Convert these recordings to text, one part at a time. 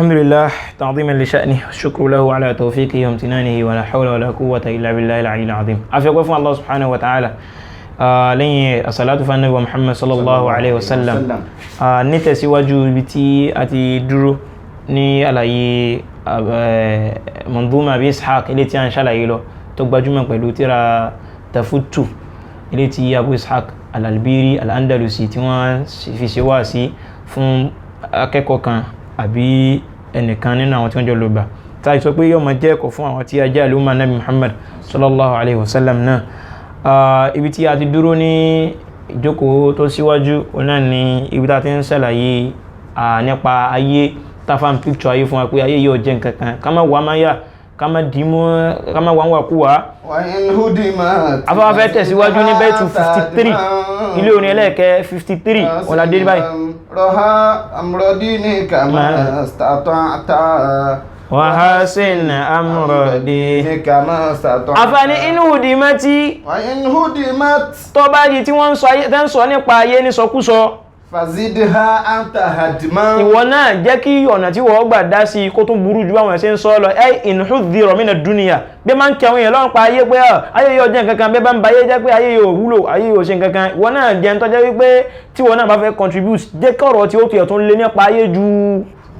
الحمد لله تعظيما لشأنه الشكر له على توفيقه وامتنانه ولا حول ولا قوة إلا بالله العلي العظيم أفيقوا فún Allah subhanahu wa ta'ala lẹ́yìn as-salatu fún Ànábì Muhammad sallallahu alaihi wasallam ní tẹ̀síwájú ibi tí a ti dúró ní àlàyé Manzuma Abi Ishaq ilé tí a ń ṣàlàyé lọ tó gbajúmọ̀ pẹ̀lú tírà Tafutu ilé tí Abu Ishaq al-Albiri al-Andalusi tí wọ́n fi ṣe wá sí fún akẹ́kọ̀ọ́ kan àbí ẹnìkan nínú àwọn tí wọ́n jọ lò gbà tá a sọ pé yóò máa jẹ́ ẹ̀kọ́ fún àwọn tí a jẹ́ àlùmọ́ Nabi Muhammad sallallahu alaihi wasallam náà. Ibi tí a ti dúró ní ìjókòó tó síwájú ọ̀nà ni ibi tá a ti ń ṣàlàyé nípa ayé táfà ń picture ayé fún wa pé ayé yóò jẹ́ nǹkan kan ká má wà máa yà ká má dìímọ́ ká má wà ń wà kú wá. afáwá fẹ́ tẹ̀síwájú ní bẹ́ẹ̀tù 53 ilé orin ẹlẹ́ẹ̀kẹ́ 53 ọ̀làdé báyìí. rọ́há amúrọ̀dínì kàmá stata'ta wàhásìn amúrọ̀dínì kàmá stata'ta. àfààní inú hùdìmátì tó bá di tí wọ́n ń sọ nípa ayé ní sọkúsọ fazidha anta hadman. ìwọ náà jẹ́ kí ọ̀nà tí wọ́n gbà dá sí kó tún burú ju báwọn ẹ̀ṣẹ́ ń sọ lọ in hudhira mina dunya bí máa ń kẹwọn èèyàn lọ́rùn pa ayé pé ayé yóò jẹ́ nǹkankan bí bá ń ba ayé jẹ́ pé ayé yóò wúlò ayé yóò ṣe nǹkankan ìwọ náà jẹ́ ń tọ́jẹ́ wípé tí wọ́n náà bá fẹ́ contribute jẹ́ kọ́rọ̀ tí ó tuyẹ̀ tó ń lé nípa ayé ju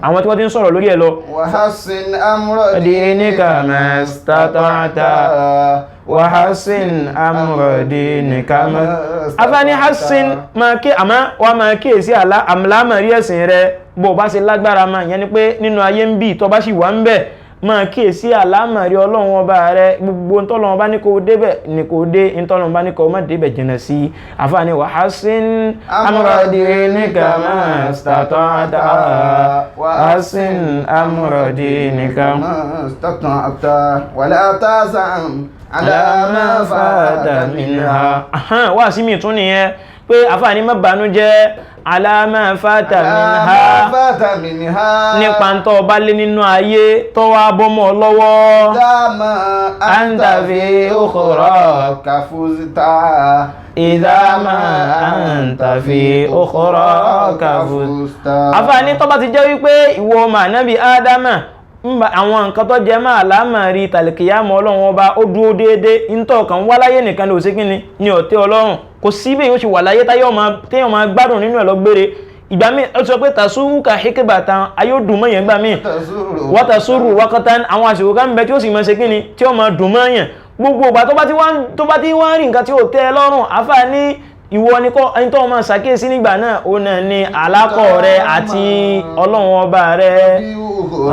àwọn tí wọ́n ti ń sọ̀rọ̀ lórí ẹ̀ lọ. wàhásìn amúrọ̀dínìkà mastata'ta wàhásìn amúrọ̀dínìkà afẹ́ni hassin máa kíyèsí àmàlámàrí ẹ̀sìn rẹ bó bá ṣe lágbára máa yẹn ni pé nínú ayé ń bí tó bá sì wà ń bẹ̀ máa kíyèsí àlámàrí ọlọ́run ọba rẹ gbogbo ntọ́lọ́run bá ní kó débẹ̀ ní kó dé ntọ́lọ́run bá ní kó má débẹ̀ jìnnà sí àfààní wàhásìn amúrọ̀dínìkà mastata'ta wàhásìn amúrọ̀dínìkà mastata'ta wala tazam ala ma fata minha. wá sí mi tún nìyẹn pé àfààní má bànújẹ́ ala ma fata minha nípa ń tọ́ bá lé nínú ayé tó wá bọ́mọ̀ lọ́wọ́. dama anta fi ukhra kafuzta ìdámà anta fi ukhra kafuzta. àfààní tó bá ti jẹ́ wípé ìwọ ọmọ Ànábì Ádámà àwọn nǹkan tó jẹ máa lámàrí tàlìkìyàmọ́ ọlọ́run ọba ó dúró déédé ìntọ́ kan wá láyé nìkan ní òsíkíní ní ọ̀tẹ́ ọlọ́run kò síbẹ̀ yóò ṣe wà láyé téèyàn máa gbádùn nínú ẹ̀ lọ́gbére ìgbà míì ó sọ pé tàṣúrùkà hikbatan ayé ó dùn mọ́yàn gbà míì wátàṣúrù wákàtán àwọn àṣìkò kan bẹ tí ó sì máa ṣe kíni tí ó máa dùn mọ́yàn gbogbo ìgbà tó bá ti wá rí nǹkan tí ó tẹ́ ẹ lọ́rùn àfáà ní ìwọ ni kọ́ ẹni tó máa ṣàkíyèsí nígbà náà ó náà ní alákọ̀ rẹ àti ọlọ́run ọba rẹ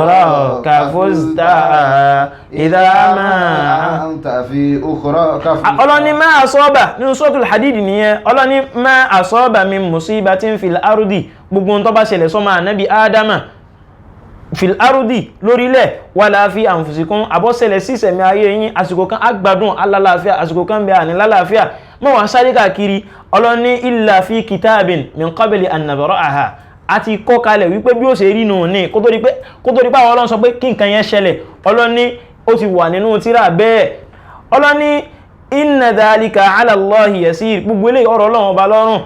ọ̀rọ̀ kàfóṣítà ìdámà ọlọ́ni máa àsọ́ọ̀bà nínú suratul Hadid nìyẹn ọlọ́ni máa àsọ́ọ̀bà min musibatin fil ardi gbogbo tó bá ṣẹlẹ̀ sọ́mọ Ànábì Ádámà fil ardi lórílẹ̀ wala fi anfusikum àbọ́sẹ̀lẹ̀ sí ìsẹ̀mí ayé yín àsìkò kan agbádùn alálàáfíà àsìkò kan bẹ àní lálàáfíà mọ́ wá sáré káàkiri ọlọ́ni illa fi kitabin min qabli an nabra'aha àti kọ́ kalẹ̀ wípé bí ó ṣe rí nù ní kó tó rí pé àwọn ọlọ́run sọ pé kí nǹkan yẹn ṣẹlẹ̀ ọlọ́ni ó ti wà nínú tírà bẹ́ẹ̀ ọlọ́ni inna dhalika ala Allahi yasir gbogbo eléyìí ọ̀rọ̀ ọlọ́run ọba lọ́rùn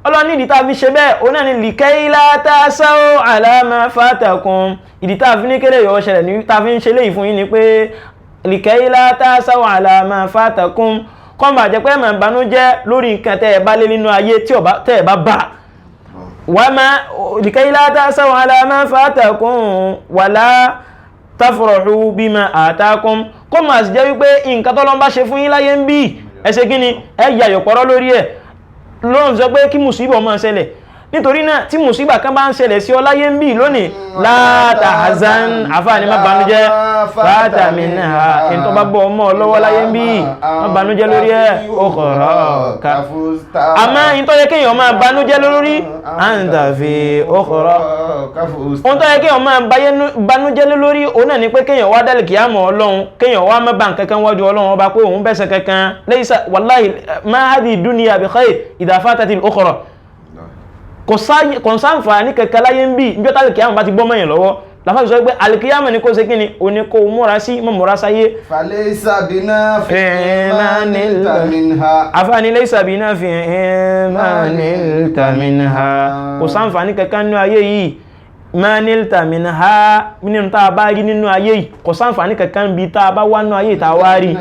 ọlọ́ni ìdí tá a fi ṣe bẹ́ẹ̀ ó náà ní likay la ta'sau ala ma fatakum ìdí tá a fi ní kéré yọ ṣẹlẹ̀ ní tá a fi ń ṣe léyìí fún yín ni pé likay la ta'sau ala ma fatakum kọ́mbà jẹ́ pé ẹ̀mọ̀ ìbànújẹ́ lórí nǹkan tẹ́ ẹ bá lé nínú ayé tẹ́ ẹ bá bà wama likay la ta'sau ala ma fatakum wala tafrahu bima atakum kọ́mbà sì jẹ́ wípé nǹkan tọ́lọ́run bá ṣe fún yín láyé ń bí ẹ ṣe kí ni ẹ yà yọ̀pọ̀rọ̀ lórí ẹ̀ lọ́run sọ pé kí mùsíbà máa ṣẹlẹ̀ nítorí náà tí mùsíbà kan bá ń ṣẹlẹ̀ sí ọ láyé ń bí lónìí la tahzan àfáàní má banújẹ́ fata minha in tó bá bọ́ ọmọ lọ́wọ́ láyé ń bí má banújẹ́ lórí ẹ̀ ukhra kafuzta àmọ́ in tó yẹ kéèyàn máa banújẹ́ lórí anta fi ukhra kafuzta ohun tó yẹ kéèyàn máa banújẹ́ lórí òun náà ni pé kéèyàn wá dálì kíyàmọ̀ ọlọ́run kéèyàn wá má bá nǹkankan wájú ọlọ́run ọba pé òun bẹ́sẹ̀ kankan laysa wallahi ma hadhihi dunya bi khair idha fatatil ukhra kò sáǹfààní kẹ̀kẹ́ láyé ń bí ìjọ́ tàbí kìí àwọn bá ti bọ́ mẹ́yìn lọ́wọ́ láfáàsì sọ pé alìkíyàmọ̀ ní kó ṣe kí ni o ní kó múra sí mọ́ múra sáyé falaysa binafi'in nilta minha afáàní laysa binafi'in nilta minha kò sáǹfààní kẹ̀kẹ́ nínú ayé yìí ma nilta minha nínú tá a bá rí nínú ayé yìí kò sáǹfàní kankan bí tá a bá wá nínú ayé tá a wá rí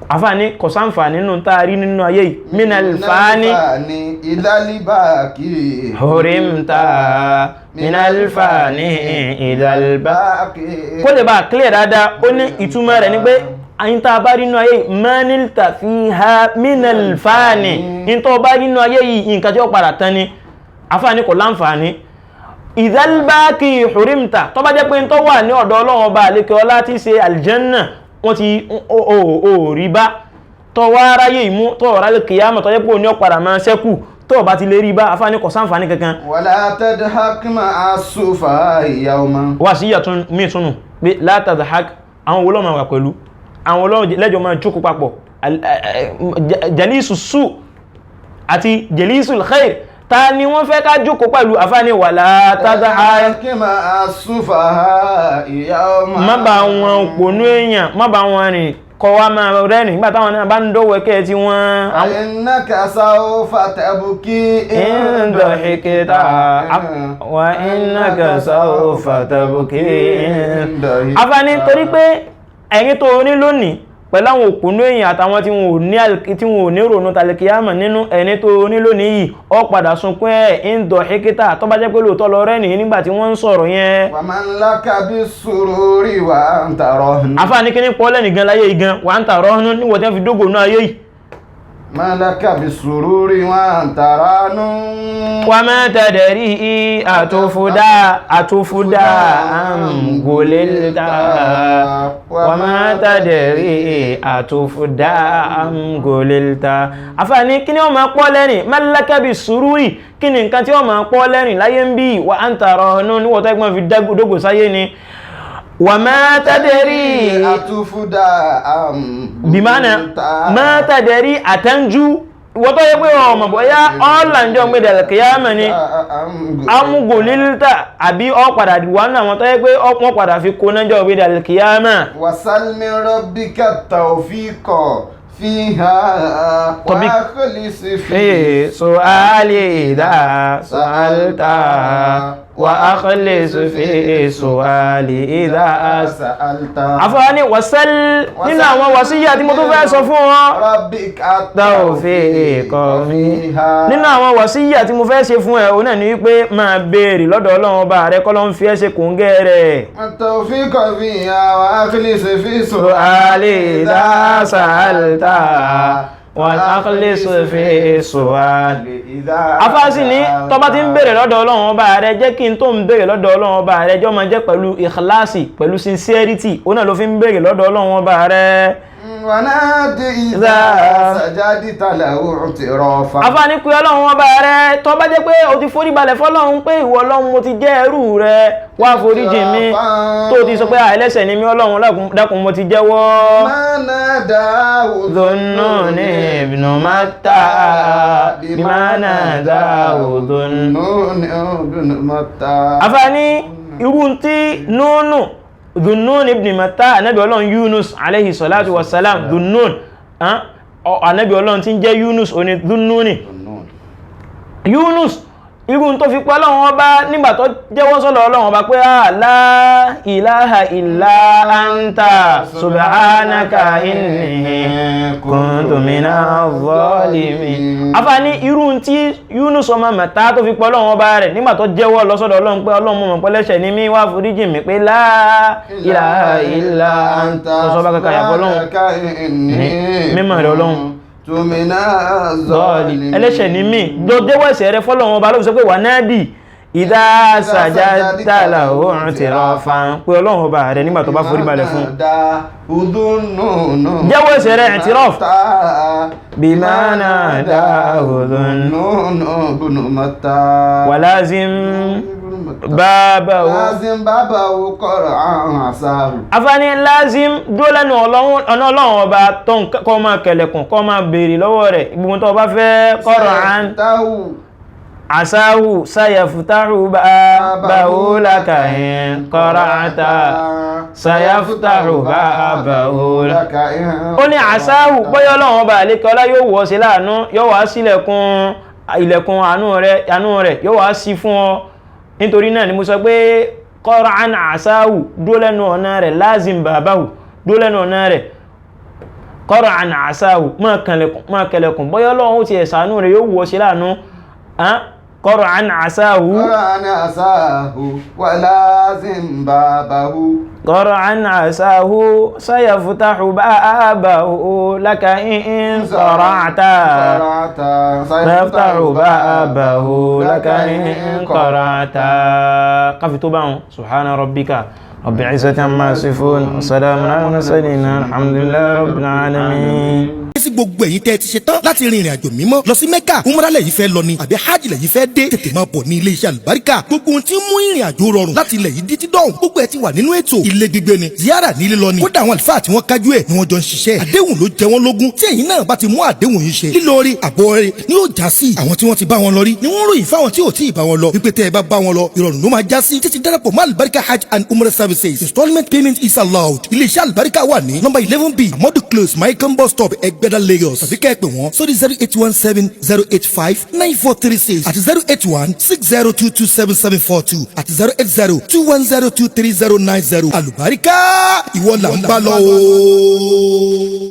àfàní kò sáǹfàní nínú tá a rí nínú ayé yìí minal fani idalibaki hurimta minal fani idalbaki kó lè bá clear dáadáa ó ní ìtumọ̀ rẹ̀ ní pé ayin tá a bá rí nínú ayé yìí ma nilta fiha minal fani in tó bá rí nínú ayé yìí nǹkan tí ó padà tán ni àfàní kò láǹfàní ìdálbákì hurimta tó bá jẹ́ pé tó wà ní ọ̀dọ̀ Ọlọ́run Ọba àlékè ọlá tí ṣe aljanna wọ́n ti rí bá tó wá ráyè ìmú tó ọ̀rá lè kìyàmọ̀ tó jẹ́ pé ní ọ̀padà máa ṣẹ́kù tó bá ti lè rí bá àfàní kò sáǹfàní kankan. wala tadhak ma'a as-sufaha'i yawman. wà sí ìyàtún mí túnú pé la tadhak àwọn olóòmà wà pẹ̀lú àwọn olóòlẹ́jọ máa jókòó papọ̀ jalisu su àti jalisul khair ta ni wọ́n fẹ́ ká jókòó pẹ̀lú àfáàní wala tadhak má bá wọn pònú èèyàn má bá wọn rìn kọ wá máa rẹ́rìn nígbà táwọn náà bá ń dọ́wẹ́kẹ́ tí wọ́n innaka sawfa tabki in dahikta wa innaka sawfa tabki àfáàní torí pé ẹ̀yin tó ní lónìí pẹ̀lú àwọn òpónú èyàn àtàwọn tí wọn ò ní rònú tàlẹ̀kìyàmà nínú ẹni tó ní lónìí yìí ó padà sunkún in dahikta tó bá jẹ́ pé lóòótọ́ lọ rẹ́rìn nígbà tí wọ́n ń sọ̀rọ̀ yẹn. wa man laka bis-sururi wa anta rahnu. àfáàní kí ní pọ́ lẹ́nì gan láyé igan wa anta rahnu níwọ̀ tí wọ́n fi dógò náà ayé yìí. ma laka bis-sururi wa anta rahnu. wa ma tadri atufuda am gulilta wa ma tadri atufuda am gulilta. àfààní kí ni ó máa pọ́ lẹ́rìn ma laka bis-sururi kí ni nǹkan tí ó máa pọ́ lẹ́rìn láyé ń bí wa anta rahnu níwọ̀ tó ẹgbọ́n fi dógò sáyé ni. wa ma tadri atufuda am bimana ma tadri atanju wọ́n tó yẹ pé ọmọ bọ́yá ọ́lànjọ́ ń gbé dàlẹ̀kìyàmẹ́ ni amúgòlílítà àbí ọ́padà wà náà wọ́n tó yẹ pé wọ́n padà fi kó nájọ́ gbé dàlẹ̀kìyàmẹ́. wasal min rabbika tawfiqa fiha wa akhlis fi su'ali idha sa'alta wa akhlis fi su'ali idha sa'alta. àfọwọ́ni wasal nínú àwọn wàsíyà tí mo tó fẹ́ sọ fún wọn rabbika tawfiqa fiha nínú àwọn wàsíyà tí mo fẹ́ ṣe fún ẹ òun náà ni wípé máa béèrè lọ́dọ̀ Ọlọ́run Ọba rẹ kọ́ ló ń fi ẹ́ ṣe kòńgẹ́ rẹ̀. tawfiqa fiha wa akhlis fi su'ali idha sa'alta wa akhlis fi su'ali idha. afásí ni tó bá ti ń béèrè lọ́dọ̀ Ọlọ́run Ọba rẹ jẹ́ kí n tó ń béèrè lọ́dọ̀ Ọlọ́run Ọba rẹ jọ máa jẹ́ pẹ̀lú ikhlasi pẹ̀lú sincerity òun náà ló fi ń béèrè lọ́dọ̀ Ọlọ́run Ọba rẹ. wanadi idha sajadta lahu i'tirafa. àfààní pé Ọlọ́run Ọba rẹ tó bá jẹ́ pé o ti forí balẹ̀ fọ́lọ́run pé ìwọ Ọlọ́run mo ti jẹ́ ẹrú rẹ wá foríjì mi tó ti sọ pé ẹlẹ́ṣẹ̀ ni mí Ọlọ́run dákun mo ti jẹ́wọ́. manadahu Dhunnuni ibn Matta bimanadahu Dhunnuni ibn Matta. àfààní irú tí Nunu Dhunnun ibn Matta anabi Ọlọ́run Yunus alayhi salatu wassalam Dhunnun anabi Ọlọ́run tí ń jẹ́ Yunus oní Dhunnuni Yunus irun tó fi pẹ́ Ọlọ́run Ọba nígbà tó jẹ́wọ́ sọ́lọ̀ Ọlọ́run Ọba pé la ilaha illa anta subhanaka inni kuntu minaz zalimin. àfààní irun tí Yunus ọmọ Matta tó fi pẹ́ Ọlọ́run Ọba rẹ̀ nígbà tó jẹ́wọ́ lọ sọ́dọ̀ Ọlọ́run pé Ọlọ́run mọ̀ pẹ́lẹ́ṣẹ̀ ní mí wá foríjì mi pé la ilaha illa anta sọ́bà kankan yàfọ́ Ọlọ́run mímọ̀ rẹ̀ Ọlọ́run ẹlẹ́ṣẹ̀ ní mí jẹ́wọ́ ẹ̀ṣẹ̀ rẹ fọ́lọ́run Ọba ló sọ pé wà náà dì idha sajadta lahu i'tirafan pé Ọlọ́run Ọba rẹ nígbà tó bá forí balẹ̀ fún jẹ́wọ́ ẹ̀ṣẹ̀ rẹ i'tiraf bima nadahu wa lazim bábáwó qur'an asahu. àfààní lazim dúró lẹ́nu ọ̀nà Ọlọ́run Ọba tó ń kọ́ máa kẹlẹ̀kùn kọ́ máa béèrè lọ́wọ́ rẹ̀ gbogbo tó bá fẹ́ qur'an asahu sayaftahu babahu laka in qara'ta sayaftahu babahu laka in. ó ní asahu bóyá Ọlọ́run Ọba àlékọ́lá yóò wọ́ sí láàánú yóò wá sílẹ̀kùn ilẹ̀kùn àánú rẹ̀ yóò wá sí fún ọ. Nítorí náà ni mo sọ pé qara'an asahu dúró lẹ́nu ọ̀nà rẹ̀ lazim babahu dúró lẹ́nu ọ̀nà rẹ̀ qara'an asahu máa kẹlẹ̀kùn bóyá Ọlọ́run ó ti ẹ̀sánú rẹ̀ yóò wọ́ sí láàánú qara'an asahu wa lazim babahu qara'an asahu sayaftahu babahu laka in qara'ta sayaftahu babahu laka in qara'ta. Káfí tó bá wọn subhana rabbika rabbil izzati amma yasifun wa salamun ala mursalin alhamdulillahi rabbil alamin. sí gbogbo ẹ̀yin tẹ́ ti ṣe tán láti rin ìrìn àjò mímọ́ lọ sí mẹ́kà umrah lẹ́yìn fẹ́ lọ ni àbí hajj lẹ́yìn fẹ́ dé tètè máa bọ̀ ní ilé iṣẹ́ àlùbáríkà gbogbo ohun tí ń mú ìrìn àjò rọrùn láti ilẹ̀ yìí títí dọ̀hùn gbogbo ẹ̀ ti wà nínú ètò ilé gbígbé ni ziyara ní lílọ ni kódà àwọn àlùfáà tí wọ́n kájú ẹ̀ ni wọ́n jọ ń ṣiṣẹ́ àdéhùn ló jẹ wọ́n lógún tí ẹ̀yin náà bá ti mú àdéhùn yìí ṣe lílọrí àbọ̀rẹ́ ni yóò já sí àwọn tí wọ́n ti bá wọn lọ rí ni wọ́n ròyìn fáwọn tí ò tí ì bá wọn lọ wípé tẹ́ ẹ bá wọn lọ ìrọ̀rùn ló máa já sí títí darapọ̀ mọ́ àlùbáríkà hajj and umrah services installment payment is allowed ilé iṣẹ́ àlùbáríkà wà ní number 11B Amadu Close Maikan bus stop Ẹgbẹ́dá Lagos tàbí kẹ́ ẹ pè wọ́n sórí 08170859436 àti 08160227742 àti 08021023090 àlùbáríkà ìwọ là ń bá lọ o.